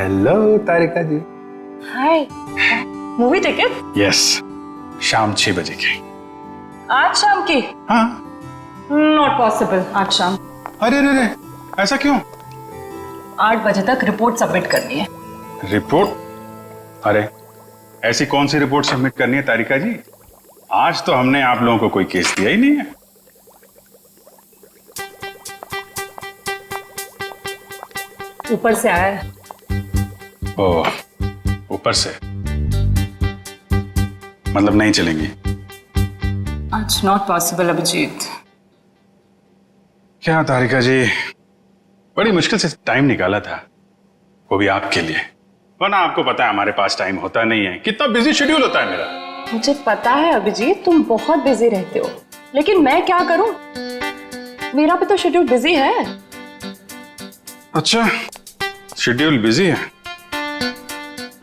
Hello तारिका जी। हाय, movie ticket? Yes, शाम 6 बजे की। आज शाम की? हाँ। नॉट पॉसिबल आज शाम। अरे अरे अरे, ऐसा क्यों? 8 बजे तक रिपोर्ट सबमिट करनी है। रिपोर्ट? अरे ऐसी कौन सी रिपोर्ट सबमिट करनी है तारिका जी? आज तो हमने आप लोगों को कोई केस दिया ही नहीं है। ऊपर से आया है। ओह, ऊपर से मतलब नहीं चलेंगी? आज नॉट पॉसिबल अभिजीत। क्या तारिका जी, बड़ी मुश्किल से टाइम निकाला था, वो भी आपके लिए। वरना आपको पता है हमारे पास टाइम होता नहीं है, कितना बिजी शेड्यूल होता है मेरा। मुझे पता है अभिजीत, तुम बहुत बिजी रहते हो, लेकिन मैं क्या करूं? मेरा भी तो शेड्यूल बिजी है। अच्छा, शेड्यूल बिजी है?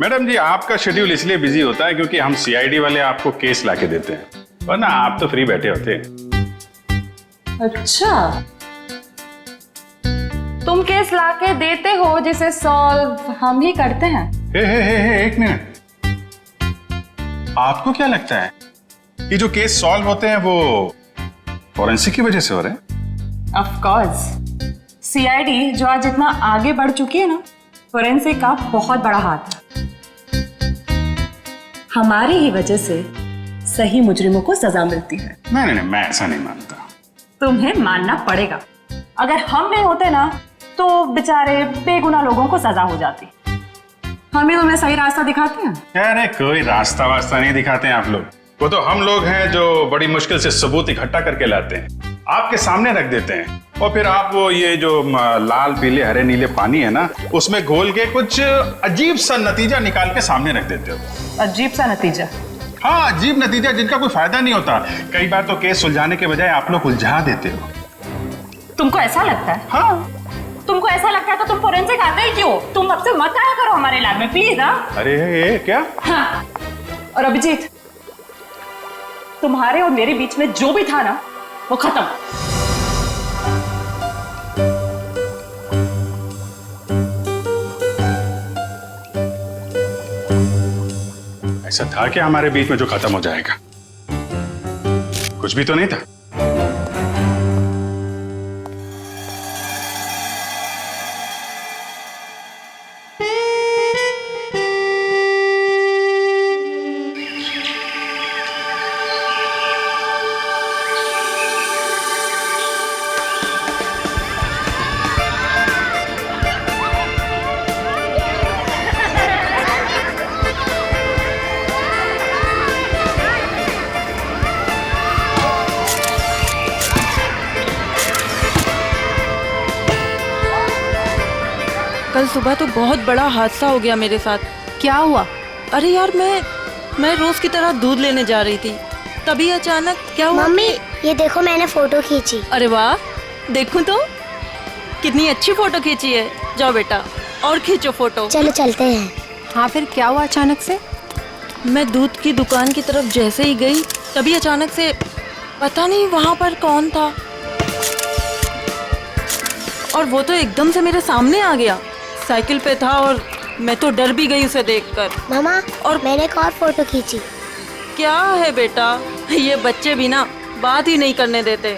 मैडम जी, आपका शेड्यूल इसलिए बिजी होता है क्योंकि हम सीआईडी वाले आपको केस लाके देते हैं, वरना आप तो फ्री बैठे होते हैं। अच्छा, तुम केस लाके देते हो जिसे सॉल्व हम ही करते हैं। हे, एक मिनट। आपको क्या लगता है कि जो केस सॉल्व होते हैं वो फॉरेंसिक की वजह से हो रहे हैं? ऑफ कोर्स, सीआईडी जो आज इतना आगे बढ़ चुकी है ना, फोरेंसिक का बहुत बड़ा हाथ है। हमारी ही वजह से सही मुजरिमों को सजा मिलती है। नहीं, मैं ऐसा नहीं मानता। तुम्हें मानना पड़ेगा। अगर हम नहीं होते ना तो बेचारे बेगुनाह लोगों को सजा हो जाती। हम ही तुम्हें सही रास्ता दिखाते हैं। अरे कोई रास्ता वास्ता नहीं दिखाते हैं आप लोग, वो तो हम लोग हैं जो बड़ी मुश्किल से सबूत इकट्ठा करके लाते हैं, आपके सामने रख देते हैं, और फिर आप वो ये जो लाल पीले हरे नीले पानी है ना, उसमें घोल के कुछ अजीब सा नतीजा निकाल के सामने रख देते हो। अजीब सा नतीजा? हाँ, अजीब नतीजा जिनका कोई फायदा नहीं होता। कई बार तो केस सुलझाने के बजाय आप लोग उलझा देते हो। तुमको ऐसा लगता है? हाँ। तुमको ऐसा लगता है तो तुम फोरेंसिक आते ही क्यों? तुम अब से मत आया करो हमारे लैब में प्लीज। हाँ? अरे ये क्या? हाँ। और अभिजीत, तुम्हारे और मेरे बीच में जो भी था ना, वो खत्म। ऐसा था क्या हमारे बीच में जो खत्म हो जाएगा? कुछ भी तो नहीं था। कल सुबह तो बहुत बड़ा हादसा हो गया मेरे साथ। क्या हुआ? अरे यार, मैं रोज की तरह दूध लेने जा रही थी, तभी अचानक क्या हुआ? मम्मी, ये देखो मैंने फोटो खींची। अरे वाह, देखूं तो कितनी अच्छी फोटो खींची है। जाओ बेटा और खींचो फोटो। चलो चलते हैं। हाँ, फिर क्या हुआ अचानक से? मैं दूध की दुकान की तरफ जैसे ही गई, तभी अचानक से पता नहीं वहां पर कौन था, और वो तो एकदम से मेरे सामने आ गया। साइकिल पे था और मैं तो डर भी गई उसे देखकर। मामा, और मैंने एक और फोटो खींची। क्या है बेटा, ये बच्चे भी ना बात ही नहीं करने देते।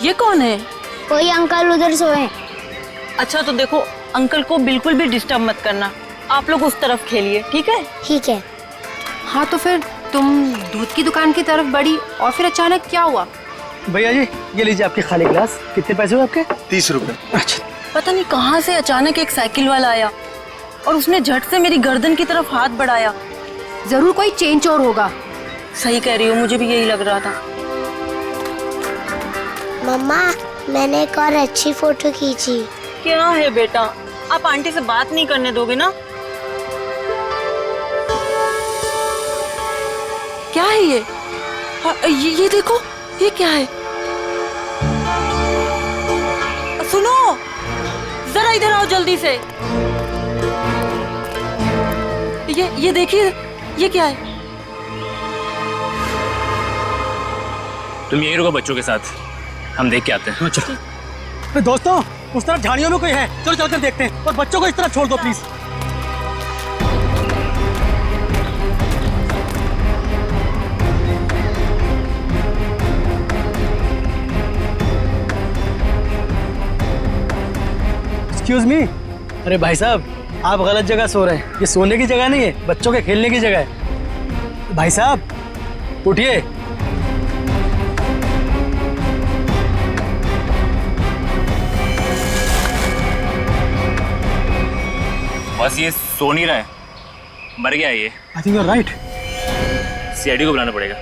ये कौन है? कोई अंकल उधर सोए। अच्छा तो देखो, अंकल को बिल्कुल भी डिस्टर्ब मत करना, आप लोग उस तरफ खेलिए, ठीक है? ठीक है। हाँ, तो फिर तुम दूध की दुकान की तरफ बढ़ी और फिर अचानक क्या हुआ? भैया जी, ये लीजिए आपके खाली गिलास। कितने पैसे हुए आपके? 30 रुपए। अच्छा। पता नहीं कहाँ से अचानक एक साइकिल वाला आया और उसने झट से मेरी गर्दन की तरफ हाथ बढ़ाया। जरूर कोई चेन चोर होगा। सही कह रही हो, मुझे भी यही लग रहा था। मम्मा, मैंने एक और अच्छी फोटो खींची। क्या है बेटा, आप आंटी से बात नहीं करने दोगे ना? क्या है ये? ये देखो, ये क्या है? सुनो, जरा इधर आओ जल्दी से। ये देखिए, ये क्या है? तुम यहीं रुको बच्चों के साथ, हम देख के आते हैं। दोस्तों, उस तरफ झाड़ियों में कोई है, चलो चलकर देखते हैं। और बच्चों को इस तरफ छोड़ दो प्लीज। Excuse me. अरे भाई साहब, आप गलत जगह सो रहे हैं। ये सोने की जगह नहीं है, बच्चों के खेलने की जगह है। भाई साहब उठिए। बस ये सो नहीं रहा है, मर गया है ये। I think you are right. CID को बुलाना पड़ेगा।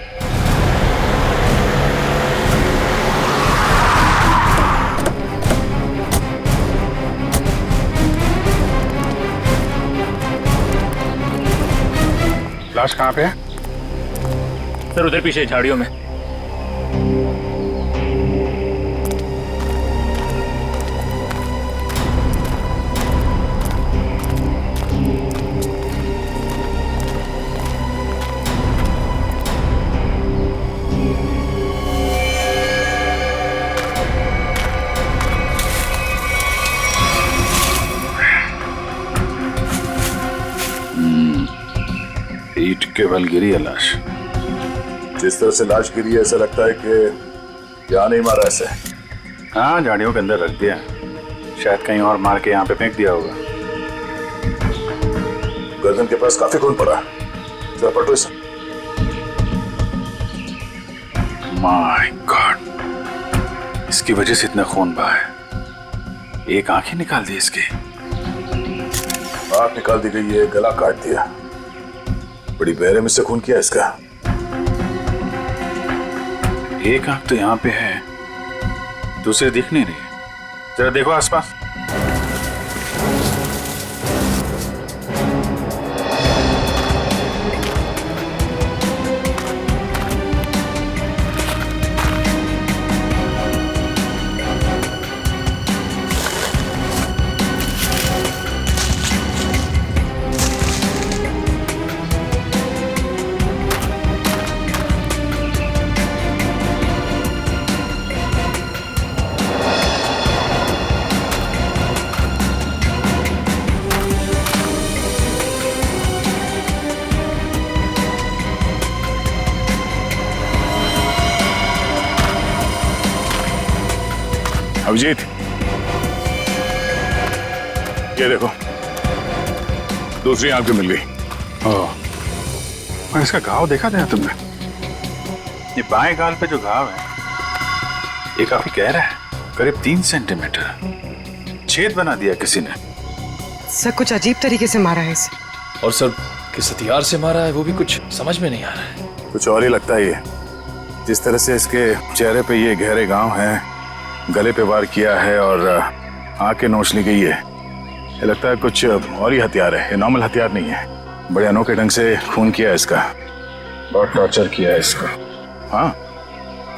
लाश कहाँ पे है? सर उधर पीछे झाड़ियों में। ईंट के बल गिरी है लाश। जिस तरह से लाश गिरी है ऐसा लगता है कि यहाँ नहीं मारा ऐसे। हाँ, झाड़ियों के अंदर रख दिया, शायद कहीं और मार के यहाँ पे फेंक दिया होगा। गर्दन के पास काफी खून पड़ा, जरा पलटो इसे। माय गॉड, इसकी वजह से इतना खून बहा है। एक आंख ही निकाल दी इसकी। आंख निकाल दी गई है, गला काट दिया। बड़ी बेरहमी से खून किया इसका। एक आंख तो यहाँ पे है, दूसरी दिख नहीं रही। जरा देखो आसपास। अभिजीत, ये देखो, दूसरी आंख भी मिल गई। और इसका घाव देखा था तुमने? ये बाएं गाल पे जो घाव है ये काफी गहरा है, करीब 3 सेंटीमीटर। छेद बना दिया किसी ने। सर कुछ अजीब तरीके से मारा है इसे। और सर किस हथियार से मारा है वो भी कुछ समझ में नहीं आ रहा है। कुछ और ही लगता है ये। जिस तरह से इसके चेहरे पे ये गहरे घाव हैं, गले पे वार किया है और आंखें नोच ली गई है, ये लगता है कुछ और ही हथियार है। ये नॉर्मल हथियार नहीं है। बड़े अनोखे ढंग से खून किया है इसका, बहुत टॉर्चर किया है इसको। हाँ,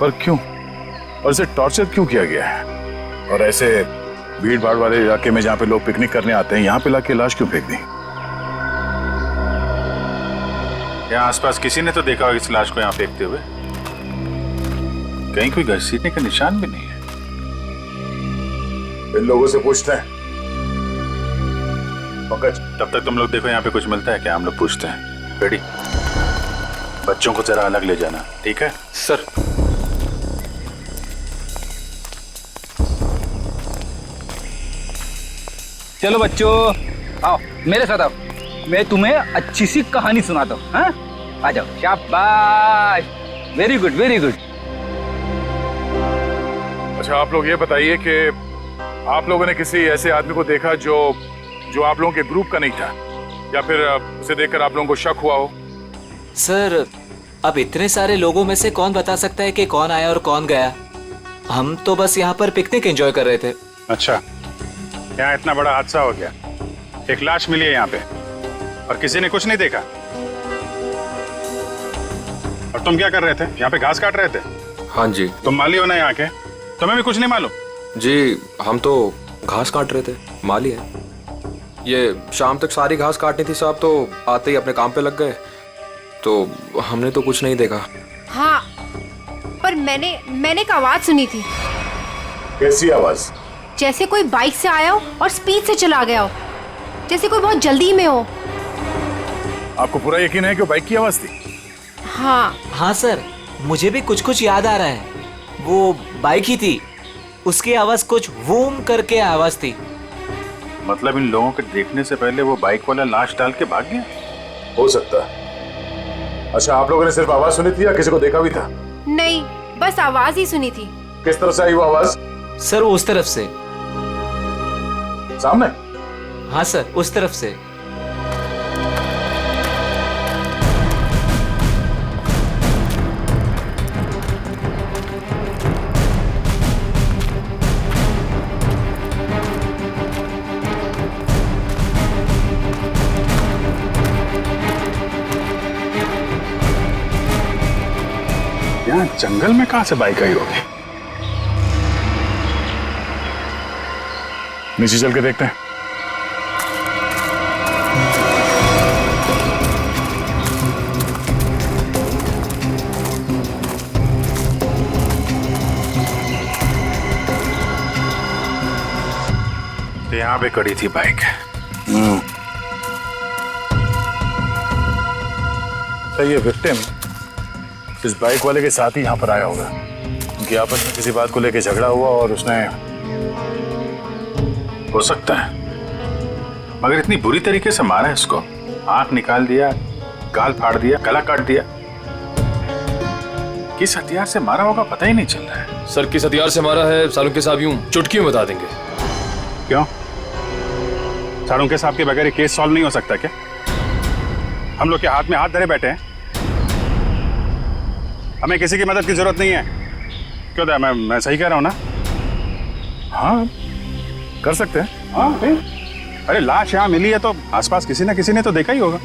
पर क्यों? और इसे टॉर्चर क्यों किया गया है? और ऐसे भीड़ भाड़ वाले इलाके में जहाँ पे लोग पिकनिक करने आते हैं, यहाँ पे लाके लाश क्यों फेंक दी? यहाँ आसपास किसी ने तो देखा होगा इस लाश को यहाँ फेंकते हुए। कहीं कोई घसीटने का निशान भी नहीं है। इन लोगों से पूछते हैं। पंकज, तब तक तुम लोग देखो यहाँ पे कुछ मिलता है क्या, हम लोग पूछते हैं। रेडी? बच्चों को जरा अलग ले जाना, ठीक है? सर चलो बच्चों, आओ मेरे साथ आओ, मैं तुम्हें अच्छी सी कहानी सुनाता हूँ। हाँ, आ जाओ। शाबाश, वेरी गुड वेरी गुड। अच्छा, आप लोग ये बताइए कि आप लोगों ने किसी ऐसे आदमी को देखा जो आप लोगों के ग्रुप का नहीं था, या फिर उसे देखकर आप लोगों को शक हुआ हो? सर अब इतने सारे लोगों में से कौन बता सकता है कि कौन आया और कौन गया। हम तो बस यहाँ पर पिकनिक एंजॉय कर रहे थे। अच्छा, यहाँ इतना बड़ा हादसा हो गया, एक लाश मिली है यहाँ पे और किसी ने कुछ नहीं देखा। और तुम क्या कर रहे थे? यहाँ पे घास काट रहे थे? हाँ जी। तुम माली हो ना यहाँ के, तुम्हें भी कुछ नहीं मालूम? जी हम तो घास काट रहे थे, माली है। ये शाम तक सारी घास काटनी थी साहब, तो आते ही अपने काम पे लग गए, तो हमने तो कुछ नहीं देखा। हाँ, पर मैंने एक आवाज सुनी थी। कैसी आवाज? जैसे कोई बाइक से आया हो और स्पीड से चला गया हो, जैसे कोई बहुत जल्दी में हो। आपको पूरा यकीन है कि वो बाइक की आवाज थी? हाँ सर, मुझे भी कुछ कुछ याद आ रहा है। वो बाइक ही थी, उसकी आवाज कुछ वूम करके आवाज थी। मतलब इन लोगों के देखने से पहले वो बाइक वाला लाश डाल के भाग गया? हो सकता है। अच्छा, आप लोगों ने सिर्फ आवाज सुनी थी या किसी को देखा भी था? नहीं, बस आवाज ही सुनी थी। किस तरफ से आई वो आवाज? सर उस तरफ से। सामने? हाँ सर, उस तरफ से। यहाँ जंगल में कहां से बाइक आई होगी? नीचे चल के देखते हैं। तो यहाँ पे खड़ी थी बाइक। तो ये विक्टिम इस बाइक वाले के साथ ही यहाँ पर आया होगा। उनकी आपस में किसी बात को लेकर झगड़ा हुआ और उसने, हो सकता है, मगर इतनी बुरी तरीके से मारा है इसको। आंख निकाल दिया, गाल फाड़ दिया, गला काट दिया। किस हथियार से मारा होगा पता ही नहीं चल रहा है। सर किस हथियार से मारा है सालुंके साहब यूं चुटकी में बता देंगे। क्यों? सालुंके साहब के बगैर ये केस सॉल्व नहीं हो सकता क्या? हम लोग के हाथ में हाथ धरे बैठे हैं। हमें किसी की मदद की जरूरत नहीं है। क्यों दया, मैं सही कह रहा हूं ना? हाँ कर सकते हैं। हाँ अरे लाश यहाँ मिली है तो आसपास किसी ना किसी ने तो देखा ही होगा।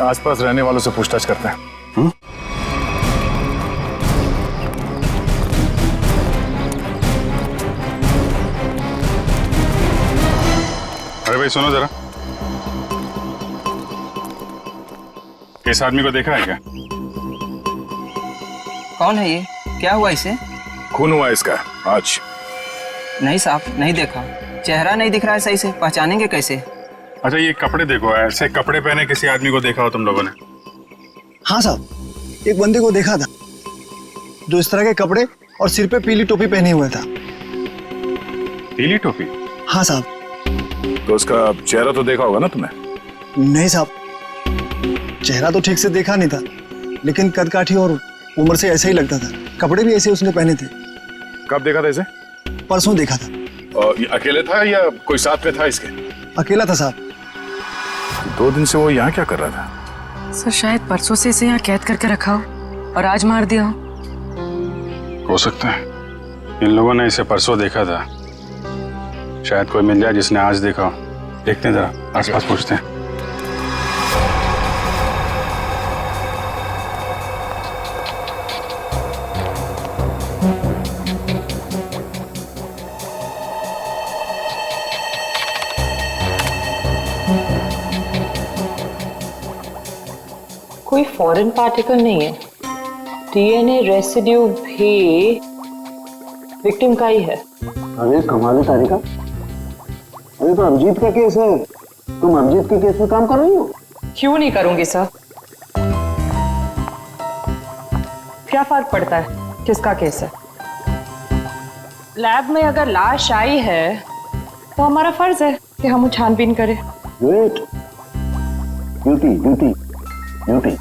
आसपास रहने वालों से पूछताछ करते हैं। अरे भाई सुनो जरा, इस आदमी को देखा है क्या? कौन है ये? क्या हुआ इसे? खून हुआ इसका आज। नहीं साहब, नहीं देखा। चेहरा नहीं दिख रहा है सही से, पहचानेंगे कैसे? अच्छा ये कपड़े देखो, ऐसे कपड़े पहने किसी आदमी को देखा हो तुम लोगों ने? हाँ साहब, एक बंदे को देखा था जो इस तरह के कपड़े और सिर पे पीली टोपी पहने हुए था। पीली टोपी? हाँ साहब। तो उसका चेहरा तो देखा होगा ना तुमने? नहीं साहब, चेहरा तो ठीक से देखा नहीं था, लेकिन कद काठी और उम्र से ऐसा ही लगता था। कपड़े भी ऐसे उसने पहने थे। कब देखा था इसे? परसों देखा था। और ये अकेले था या कोई साथ में था इसके? अकेला था साहब। 2 दिन से वो यहाँ क्या कर रहा था? सर शायद परसों से इसे यहाँ कैद करके रखा हो और आज मार दिया हो सकता है इन लोगों ने इसे परसों देखा था। शायद कोई मिल जाए जिसने आज देखा हो। देखते हैं जरा, आसपास पूछते हैं। कोई फॉरेन पार्टिकल नहीं है। डीएनए रेसिड्यू भी विक्टिम का ही है। अरे कमाल है तारिका, अरे तो अभिजीत का केस है, तुम अभिजीत के केस में काम कर रही हो? क्यों नहीं करूंगी सर? क्या फर्क पड़ता है किसका केस है? लैब में अगर लाश आई है तो हमारा फर्ज है कि हम छानबीन करें। Wait, duty duty duty.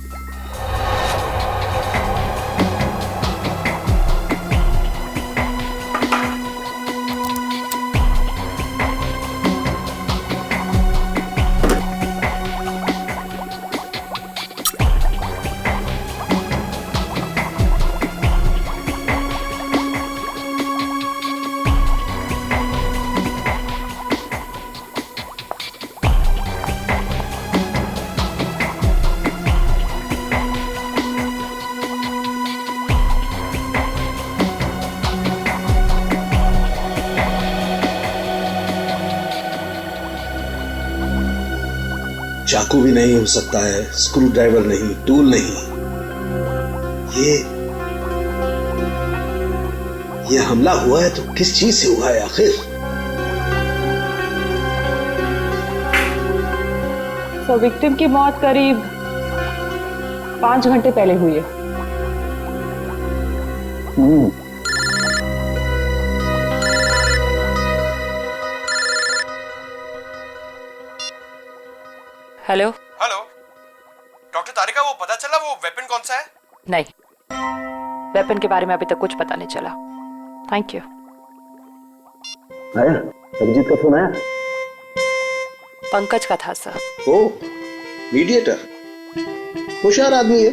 चाकू भी नहीं हो सकता है, स्क्रू ड्राइवर नहीं, टूल नहीं। ये हमला हुआ है तो किस चीज से हुआ है आखिर? तो विक्टिम की मौत करीब 5 घंटे पहले हुई है। हेलो हेलो डॉक्टर तारिका, वो पता चला वो वेपन कौन सा है? नहीं, वेपन के बारे में अभी तक कुछ पता नहीं चला। Thank you. आया अभिजीत का फोन आया? पंकज का था सर। ओ मीडिएटर, होशियार आदमी है,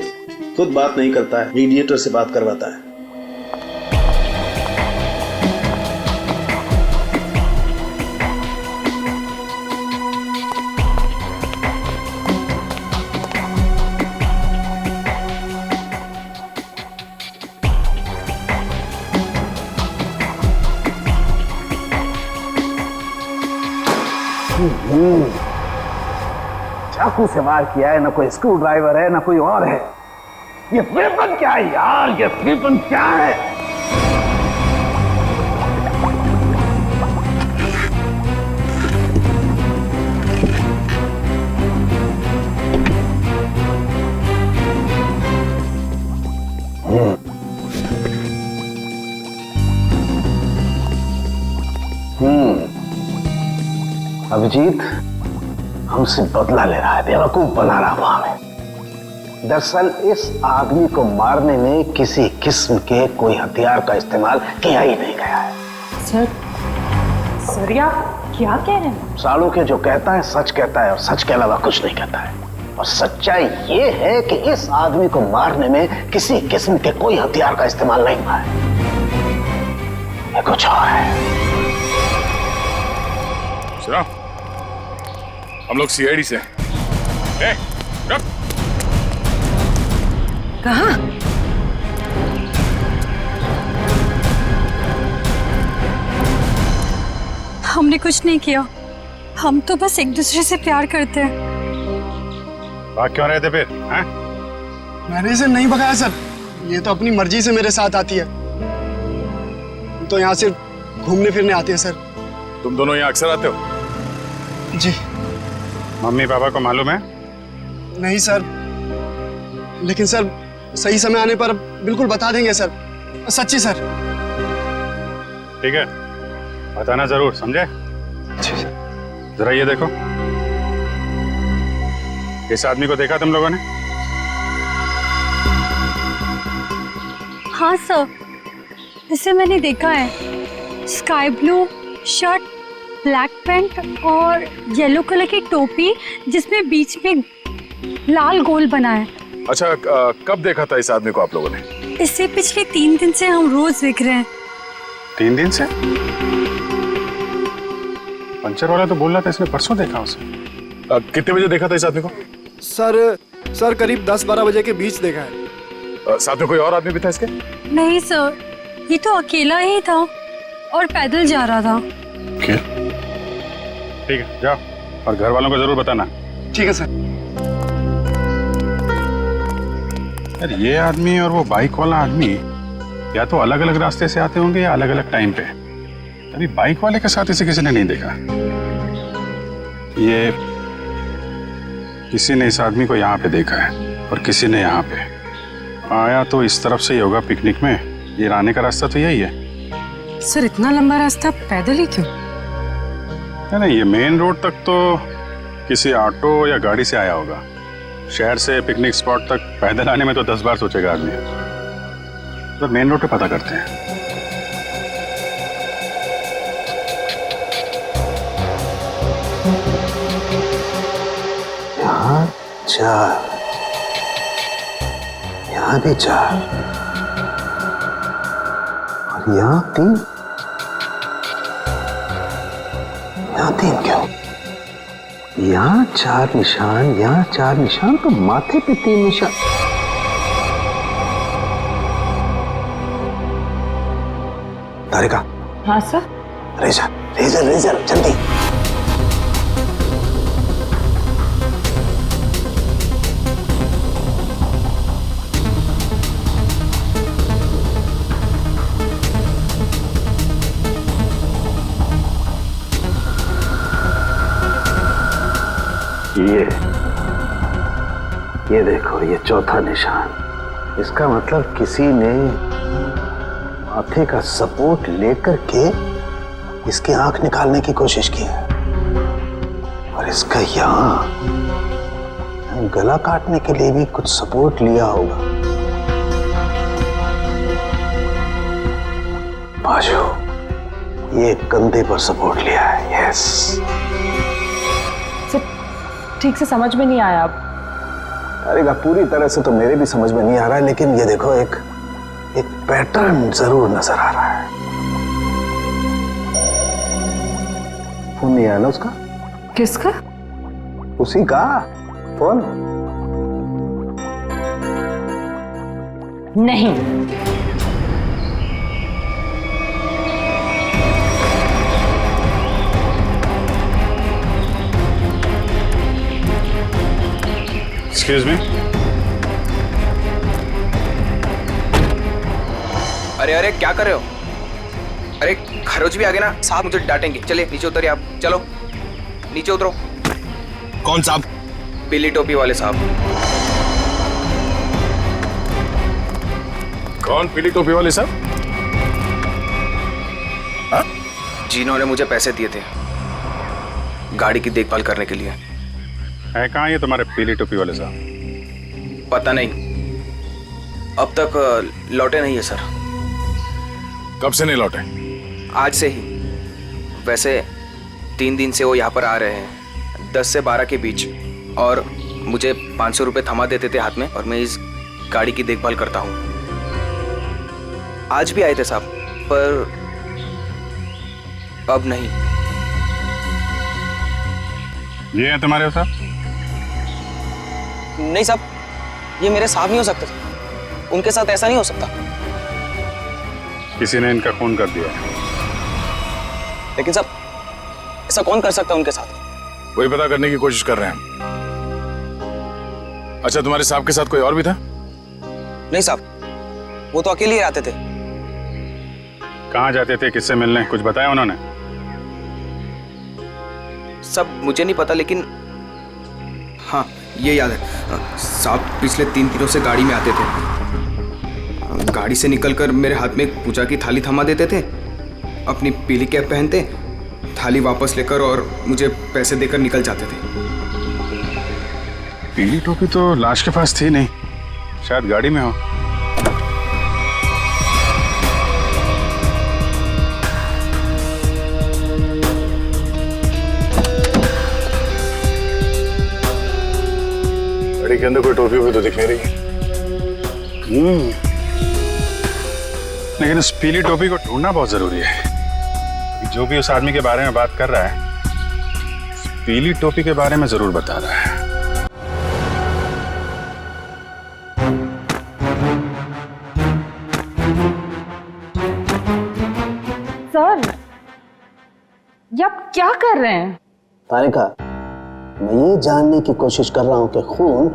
खुद बात नहीं करता है, मीडिएटर से बात करवाता है। चाकू से वार किया है, ना कोई स्क्रू ड्राइवर है ना कोई और है। ये वेपन क्या है यार, ये वेपन क्या है? अभिजीत हमसे बदला ले रहा है, बेवकूफ बना रहा वो हमें। दरअसल इस आदमी को मारने में किसी किस्म के कोई हथियार का इस्तेमाल किया ही नहीं गया है। सर आप क्या कह रहे हैं? सालू के जो कहता है सच कहता है और सच के अलावा कुछ नहीं कहता है। और सच्चाई ये है कि इस आदमी को मारने में किसी किस्म के कोई हथियार का इस्तेमाल नहीं हुआ है, ये कुछ और है। सुनो, हम लोग सीआईडी से हैं। कहाँ? हमने कुछ नहीं किया, हम तो बस एक दूसरे से प्यार करते हैं। भाग क्यों रहे थे फिर? हैं? मैंने इसे नहीं भगाया सर, ये तो अपनी मर्जी से मेरे साथ आती है। तो यहाँ से घूमने फिरने आते हैं सर। तुम दोनों यहाँ अक्सर आते हो? जी। मम्मी पापा को मालूम है? नहीं सर, लेकिन सर सही समय आने पर बिल्कुल बता देंगे सर, सच्ची सर। ठीक है, बताना जरूर, समझे? जरा ये देखो, इस आदमी को देखा तुम लोगों ने? हाँ सर, इसे मैंने देखा है। Sky blue shirt, black pant और येलो कलर की टोपी जिसमें बीच में लाल गोल बना है। अच्छा, कब देखा था इस आदमी को आप लोगों ने? इससे पिछले 3 दिन से हम रोज देख रहे हैं। 3 दिन से? पंचर वाला तो बोल रहा था इसने परसों देखा उसे। कितने बजे देखा था इस आदमी को? सर करीब 10-12 बजे के बीच देखा है। साथ में कोई और आदमी भी था इसके? नहीं सर, ये तो अकेला ही था और पैदल जा रहा था। क्या? ठीक है, जाओ और घर वालों को जरूर बताना। ठीक है सर। यार ये आदमी और वो बाइक वाला आदमी या तो अलग अलग रास्ते से आते होंगे या अलग अलग टाइम पे। अभी बाइक वाले के साथ इसे किसी ने नहीं देखा। ये किसी ने इस आदमी को यहाँ पे देखा है और किसी ने यहाँ पे। आया तो इस तरफ से ही होगा पिकनिक में, ये आने का रास्ता तो यही है। सर इतना लंबा रास्ता पैदल ही क्यों? नहीं, ये मेन रोड तक तो किसी ऑटो या गाड़ी से आया होगा। शहर से पिकनिक स्पॉट तक पैदल आने में तो 10 बार सोचेगा आदमी। तो मेन रोड पे पता करते हैं। यहाँ 4, यहाँ भी 4 और यहाँ 3। यहाँ 3 क्यों? यहाँ 4 निशान, यहाँ 4 निशान, तो माथे पे 3 निशान। तारिका। हाँ सर। रेजर रेजर रेजर जल्दी। ये ये देखो, ये चौथा निशान। इसका मतलब किसी ने माथे का सपोर्ट लेकर के इसकी आंख निकालने की कोशिश की है। और इसका यहाँ गला काटने के लिए भी कुछ सपोर्ट लिया होगा। बाजू, ये कंधे पर सपोर्ट लिया है। यस। ठीक से समझ में नहीं आया। अब अरे पूरी तरह से तो मेरे भी समझ में नहीं आ रहा है, लेकिन ये देखो एक पैटर्न जरूर नजर आ रहा है। फोन नहीं आया ना उसका? किसका? उसी का फोन। नहीं। Excuse me. अरे अरे क्या कर रहे हो? अरे खरोच भी आ गए ना साहब, मुझे डांटेंगे। चलिए नीचे उतरिए आप, चलो नीचे उतरो। कौन साहब? पीली टोपी वाले साहब। कौन पीली टोपी वाले साहब? जिन्होंने मुझे पैसे दिए थे गाड़ी की देखभाल करने के लिए। है कहाँ ये तुम्हारे पीली टोपी वाले साहब? पता नहीं, अब तक लौटे नहीं है सर। कब से नहीं लौटे? आज से ही। वैसे 3 दिन से वो यहाँ पर आ रहे हैं, 10 से 12 के बीच, और मुझे 500 रुपये थमा देते थे हाथ में, और मैं इस गाड़ी की देखभाल करता हूँ। आज भी आए थे साहब, पर अब नहीं। ये है तुम्हारे साहब? नहीं साहब, ये मेरे साहब नहीं हो सकते। उनके साथ ऐसा नहीं हो सकता। किसी ने इनका खून कर दिया। लेकिन साहब, ऐसा कौन कर सकता है उनके साथ? वही पता करने की कोशिश कर रहे हैं। अच्छा, तुम्हारे साहब के साथ कोई और भी था? नहीं साहब, वो तो अकेले ही आते थे। कहाँ जाते थे, किससे मिलने, कुछ बताया उन्होंने? सब मुझे नहीं पता, लेकिन हाँ ये याद है साहब, पिछले 3 दिनों से गाड़ी में आते थे। गाड़ी से निकलकर मेरे हाथ में एक पूजा की थाली थमा देते थे, अपनी पीली कैप पहनते, थाली वापस लेकर और मुझे पैसे देकर निकल जाते थे। पीली टोपी तो लाश के पास थी नहीं, शायद गाड़ी में हो। गाड़ी के अंदर कोई टोपी हुई तो दिख नहीं रही। लेकिन उस पीली टोपी को ढूंढना बहुत जरूरी है। जो भी उस आदमी के बारे में बात कर रहा है, उस पीली टोपी के बारे में जरूर बता रहा है। सर, ये आप क्या कर रहे हैं? तारिका, मैं ये जानने की कोशिश कर रहा हूं कि खून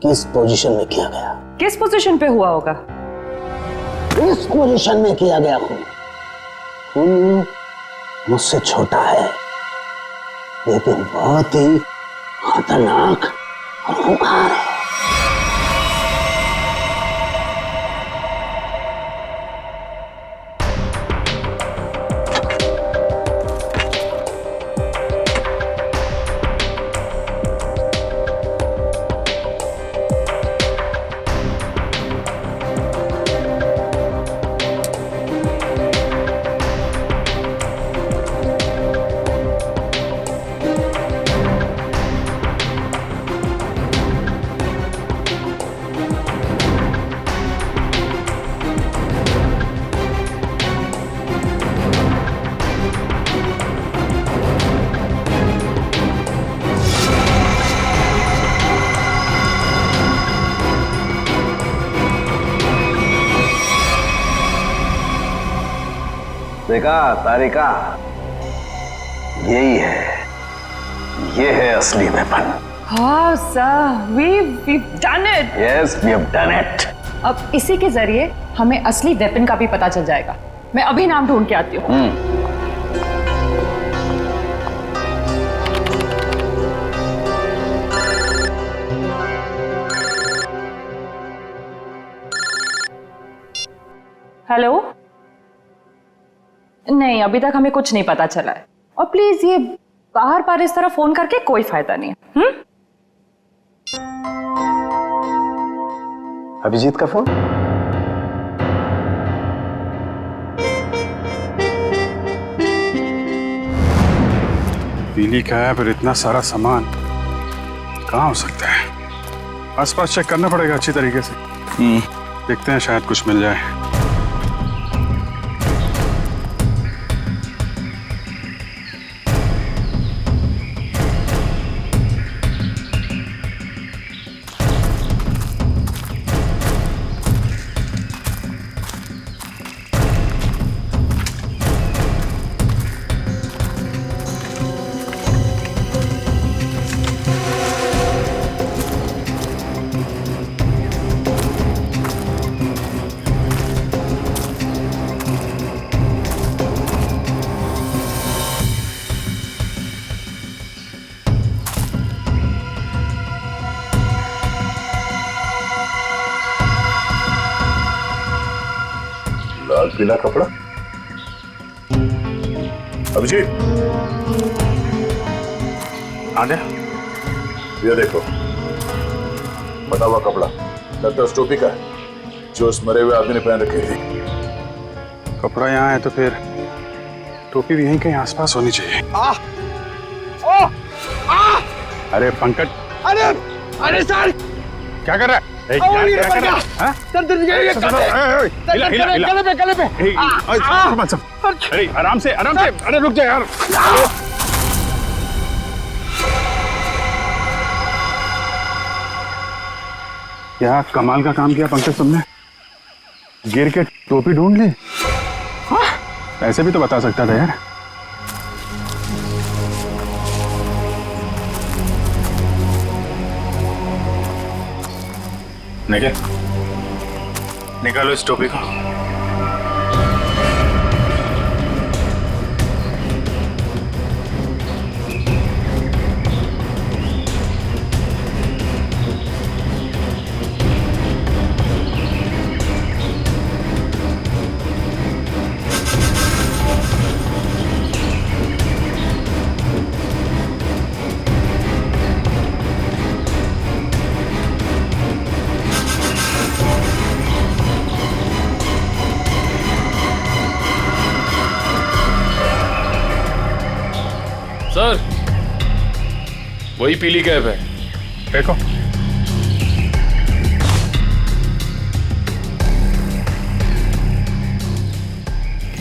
किस पोजीशन में किया गया। किस पोजीशन पे हुआ होगा? इस पोजीशन में किया गया खून। खून मुझसे छोटा है, लेकिन बहुत ही खतरनाक और खूंखार है। देखा तारिका, यही है, ये है असली वेपन। हाँ sir, we've done it. Yes, we have done it. अब इसी के जरिए हमें असली वेपन का भी पता चल जाएगा। मैं अभी नाम ढूंढ के आती हूँ। हेलो? नहीं, अभी तक हमें कुछ नहीं पता चला है। और प्लीज ये बाहर बार इस तरह फोन करके कोई फायदा नहीं है। अभिजीत का फोन? पीली का है, फिर इतना सारा सामान कहाँ हो सकता है? आसपास चेक करना पड़ेगा अच्छी तरीके से। देखते हैं, शायद कुछ मिल जाए। लाल पीला कपड़ा। अभिजीत, आने ये देखो, बटा हुआ कपड़ा लगता है उस टोपी का है जो उस मरे हुए आदमी ने पहन रखी थी। कपड़ा यहाँ है तो फिर टोपी भी यहीं कहीं आसपास होनी चाहिए। अरे पंकज, अरे सर, क्या कर रहा है? क्या कर रहा है? हाँ? गले पे। अरे आराम से, अरे रुक जा यार। क्या कमाल का काम किया पंकज तुमने, गिर के टोपी ढूंढ ली। ऐसे भी तो बता सकता था यार। निकालो इस टोपी को। सर, वही पीली कैब है। देखो,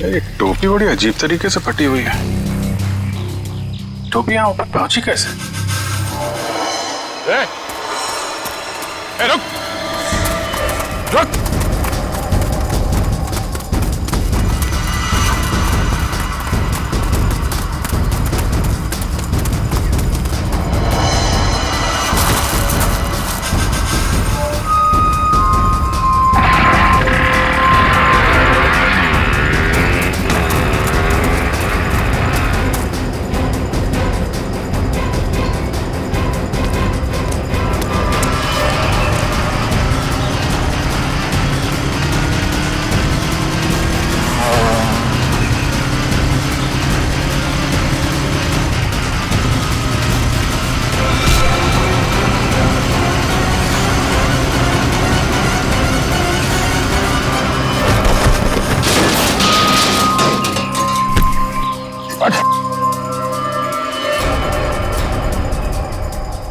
ये टोपी बड़ी अजीब तरीके से फटी हुई है। टोपी यहाँ ऊपर पहुंची कैसे? रुक रुक।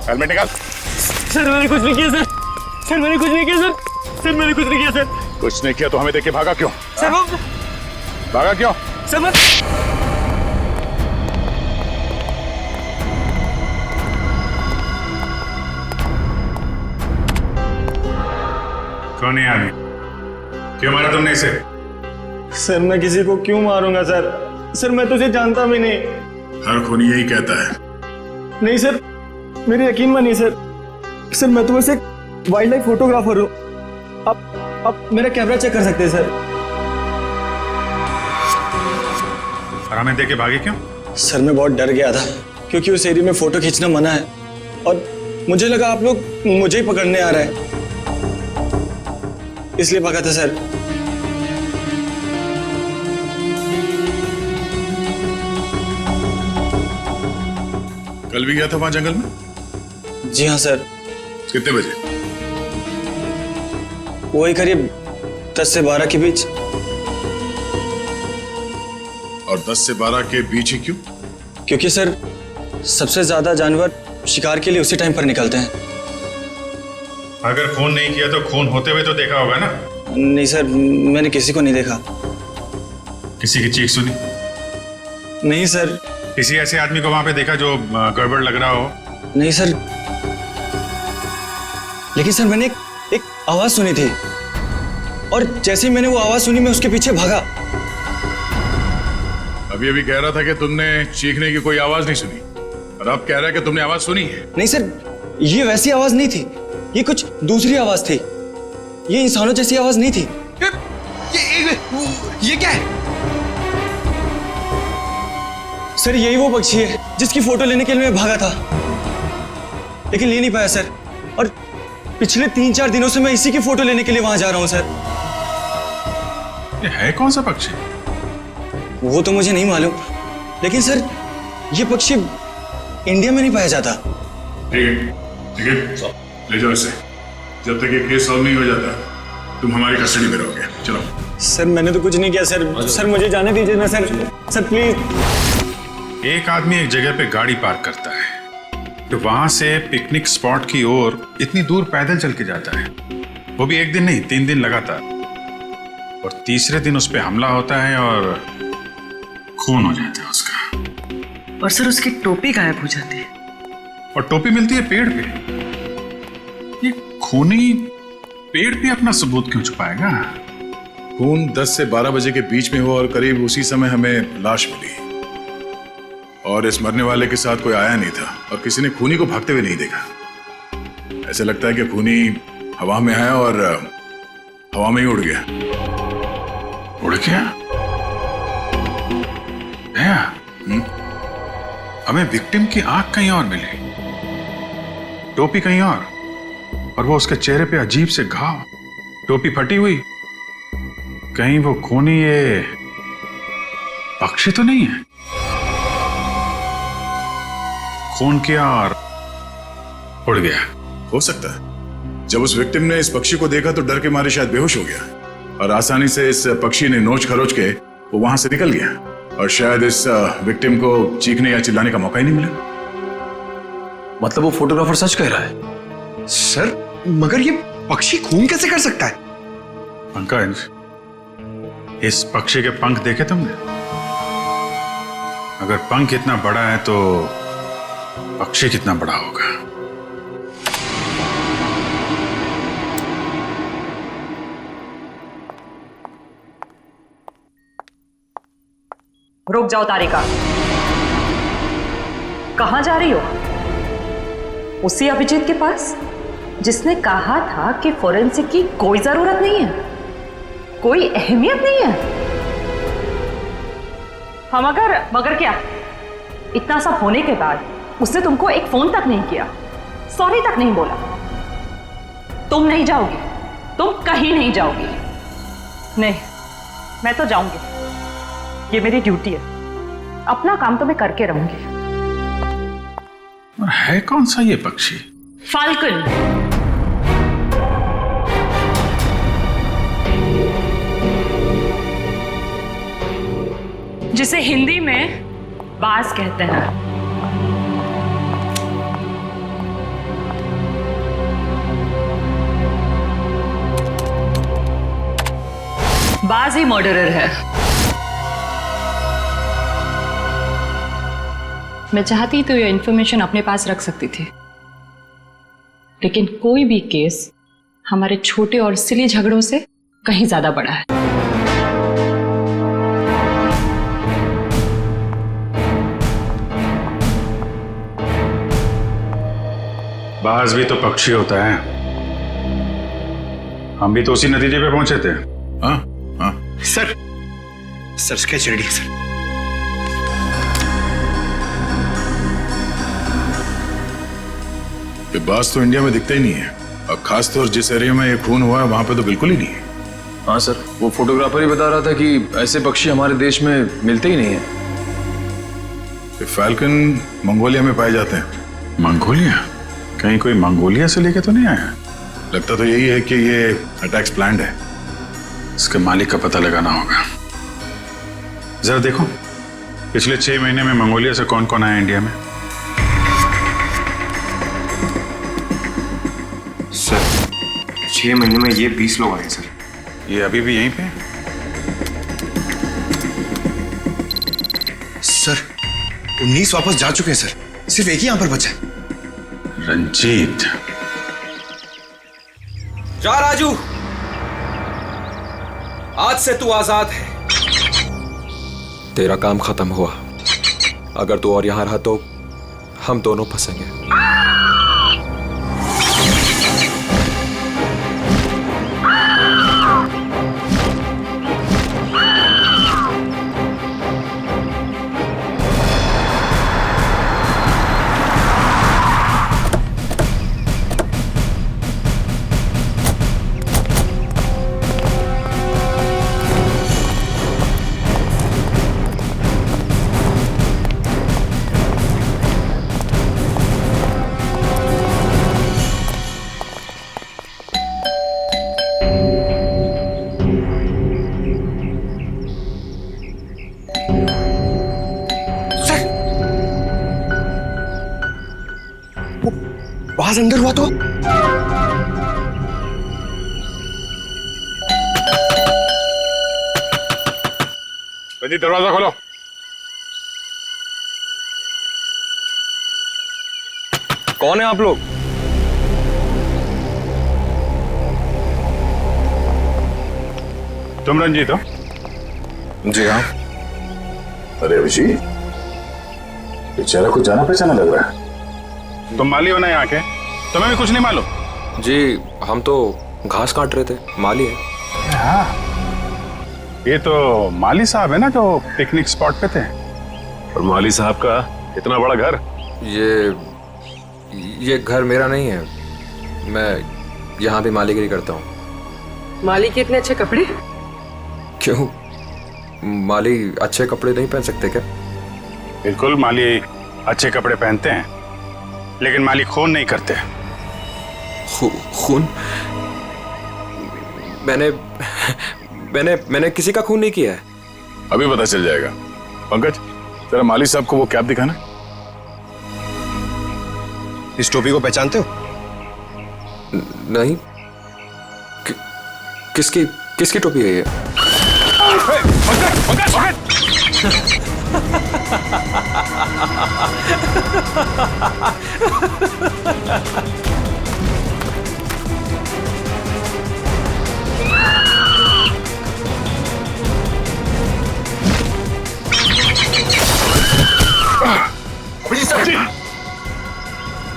हेलमेट निकाल। सर मैंने कुछ नहीं किया सर। सर मैंने कुछ नहीं किया सर। सर मैंने कुछ नहीं किया सर। कुछ नहीं किया तो हमें देख के भागा क्यों? सर वो भागा क्यों? सर मैं कौन है आदमी? क्यों मारा तुमने इसे? सर मैं किसी को क्यों मारूंगा सर? सर मैं तुझे जानता भी नहीं। हर खूनी यही कहता है। नहीं सर, मेरे यकीन मानिए सर। सर मैं तो बस एक वाइल्ड लाइफ फोटोग्राफर हूँ। आप मेरा कैमरा चेक कर सकते हैं सर। और हमें देख के भागे क्यों? सर मैं बहुत डर गया था क्योंकि उस एरिया में फोटो खींचना मना है और मुझे लगा आप लोग मुझे ही पकड़ने आ रहे हैं, इसलिए भागा था सर। कल भी गया था वहां जंगल में? जी हाँ सर। कितने बजे? वही करीब 10 से 12 के बीच। और 10 से 12 के बीच ही क्यों? क्योंकि सर सबसे ज्यादा जानवर शिकार के लिए उसी टाइम पर निकलते हैं। अगर खून नहीं किया तो खून होते हुए तो देखा होगा ना? नहीं सर, मैंने किसी को नहीं देखा। किसी की चीख सुनी? नहीं सर। किसी ऐसे आदमी को वहां पे देखा जो गड़बड़ लग रहा हो? नहीं सर, लेकिन सर मैंने एक आवाज सुनी थी और जैसे ही मैंने वो आवाज सुनी मैं उसके पीछे भागा। अभी अभी कह रहा था कि तुमने चीखने की कोई आवाज नहीं सुनी और अब कह रहा है कि तुमने आवाज सुनी है। नहीं सर, ये वैसी आवाज नहीं थी, ये कुछ दूसरी आवाज थी। ये इंसानों जैसी आवाज नहीं थी। ये क्या है? सर यही वो पक्षी है जिसकी फोटो लेने के लिए मैं भागा था, लेकिन ले नहीं पाया सर। और पिछले 3-4 दिनों से मैं इसी की फोटो लेने के लिए वहां जा रहा हूं सर। ये है कौन सा पक्षी? वो तो मुझे नहीं मालूम, लेकिन सर ये पक्षी इंडिया में नहीं पाया जाता। ठीक है, ले जाओ इसे। जब तक ये केस सॉल्व नहीं हो जाता तुम हमारी कस्टडी में रहोगे। चलो। सर मैंने तो कुछ नहीं किया सर। सर मुझे जाने दीजिए ना सर। Sir please. एक आदमी एक जगह पे गाड़ी पार्क करता है तो वहां से पिकनिक स्पॉट की ओर इतनी दूर पैदल चल के जाता है, वो भी एक दिन नहीं 3 दिन लगातार, और तीसरे दिन उस पर हमला होता है और खून हो जाता है उसका। और सर उसकी टोपी गायब हो जाती है। और टोपी मिलती है पेड़ पे। ये खूनी पेड़ पे अपना सबूत क्यों छुपाएगा? खून 10 से 12 बजे के बीच में हुआ और करीब उसी समय हमें लाश मिली और इस मरने वाले के साथ कोई आया नहीं था और किसी ने खूनी को भागते हुए नहीं देखा। ऐसा लगता है कि खूनी हवा में आया और हवा में ही उड़ गया। उड़ गया? हमें विक्टिम की आंख कहीं और मिली, टोपी कहीं और वो उसके चेहरे पे अजीब से घाव, टोपी फटी हुई। कहीं वो खूनी ये पक्षी तो नहीं है? खून किया और उड़ गया। हो सकता है जब उस विक्टिम ने इस पक्षी को देखा तो डर के मारे शायद बेहोश हो गया और आसानी से इस पक्षी ने नोच खरोच के वो वहां से निकल गया और शायद इस विक्टिम को चीखने या चिल्लाने का मौका ही नहीं मिला। मतलब वो फोटोग्राफर सच कह रहा है? सर मगर ये पक्षी खून कैसे कर सकता है? पंकज, इस पक्षी के पंख देखे तुमने? अगर पंख इतना बड़ा है तो पक्षी कितना बड़ा होगा? रुक जाओ तारिका, कहां जा रही हो? उसी अभिजीत के पास जिसने कहा था कि फोरेंसिक की कोई जरूरत नहीं है, कोई अहमियत नहीं है। हम मगर क्या? इतना सब होने के बाद उसने तुमको एक फोन तक नहीं किया, सॉरी तक नहीं बोला। तुम नहीं जाओगी, तुम कहीं नहीं जाओगी। नहीं, मैं तो जाऊंगी, ये मेरी ड्यूटी है। अपना काम तो मैं करके रहूंगी। है कौन सा ये पक्षी? फाल्कन। जिसे हिंदी में बाज कहते हैं। बाज ही मर्डरर है। मैं चाहती तो ये इंफॉर्मेशन अपने पास रख सकती थी, लेकिन कोई भी केस हमारे छोटे और सिली झगड़ों से कहीं ज्यादा बड़ा है। बाज भी तो पक्षी होता है। हम भी तो उसी नतीजे पे पहुंचे थे। हाँ हाँ सर स्केच रेडी है सर। ये बाज तो इंडिया में दिखता ही नहीं है और खासतौर जिस एरिया में ये खून हुआ है वहां पे तो बिल्कुल ही नहीं है। हाँ सर, वो फोटोग्राफर ही बता रहा था कि ऐसे पक्षी हमारे देश में मिलते ही नहीं है। ये फैल्कन मंगोलिया में पाए जाते हैं। मंगोलिया? कहीं कोई मंगोलिया से लेके तो नहीं आया? लगता तो यही है कि ये अटैक्स प्लान्ड है। इसके मालिक का पता लगाना होगा। जरा देखो पिछले 6 महीने में मंगोलिया से कौन कौन आया इंडिया में। सर 6 महीने में ये 20 लोग आए सर। ये अभी भी यहीं पे हैं? सर 19 वापस जा चुके हैं सर, सिर्फ एक ही यहां पर बचा है। रंजीत। जा राजू, आज से तू आजाद है। तेरा काम खत्म हुआ। अगर तू और यहां रहा तो हम दोनों फंसेंगे। बाज अंदर हुआ तो रंजीत दरवाजा खोलो। कौन है आप लोग? तुम रंजीत हो? जी हाँ। अरे अभिजीत, बेचारा कुछ जाना पहचाना लग रहा है। तुम माली हो ना यहाँ के? तुम्हें भी कुछ नहीं मालूम? जी हम तो घास काट रहे थे, माली है। हाँ, ये तो माली साहब है ना जो पिकनिक स्पॉट पे थे। और माली साहब का इतना बड़ा घर? ये घर मेरा नहीं है, मैं यहाँ भी मालीगिरी करता हूँ। माली के इतने अच्छे कपड़े? क्यों, माली अच्छे कपड़े नहीं पहन सकते क्या? बिल्कुल, माली अच्छे कपड़े पहनते हैं, लेकिन माली खून नहीं करते। खून? मैंने किसी का खून नहीं किया है। अभी पता चल जाएगा। पंकज, तेरा माली साहब को वो कैप दिखाना। इस टोपी को पहचानते हो? नहीं। किसकी टोपी है ये?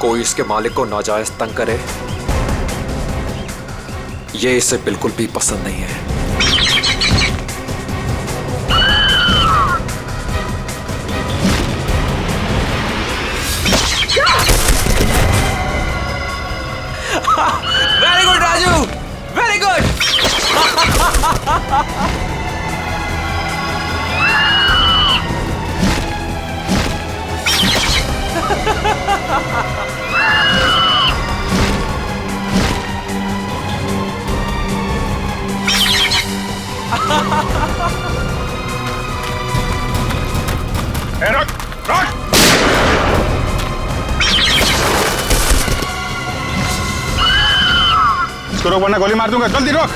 कोई इसके मालिक को नाजायज तंग करे, ये इसे बिल्कुल भी पसंद नहीं है। Very good Raju, very good. रुक, रुक। इसको रोक वरना गोली मार दूंगा। जल्दी रोक।